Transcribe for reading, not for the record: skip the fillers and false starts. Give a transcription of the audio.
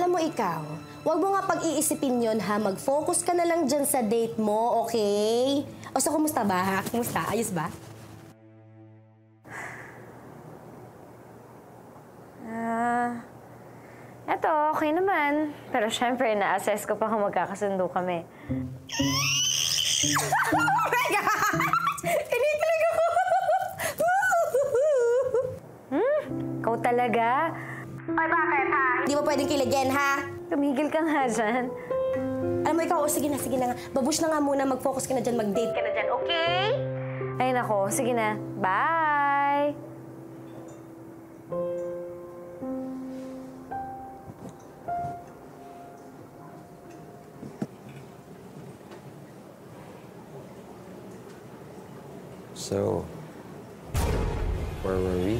Alam mo ikaw, huwag mo nga pag-iisipin yon ha. Mag-focus ka na lang dyan sa date mo, okay? O so, kumusta ba? Kumusta? Ayos ba? Eto, okay naman. Pero syempre, na-assess ko pa kung magkakasundo kami. Oh my God! Kinikilig ako! Ikaw talaga? Ay, bakit ha? Hindi mo pwedeng kiligin ha? Tumigil ka nga dyan. Alam mo ikaw, sige na nga. Babush na nga muna, mag-focus ka na dyan, mag-date ka na dyan, okay? Ay nako, sige na. Bye! So, where were we?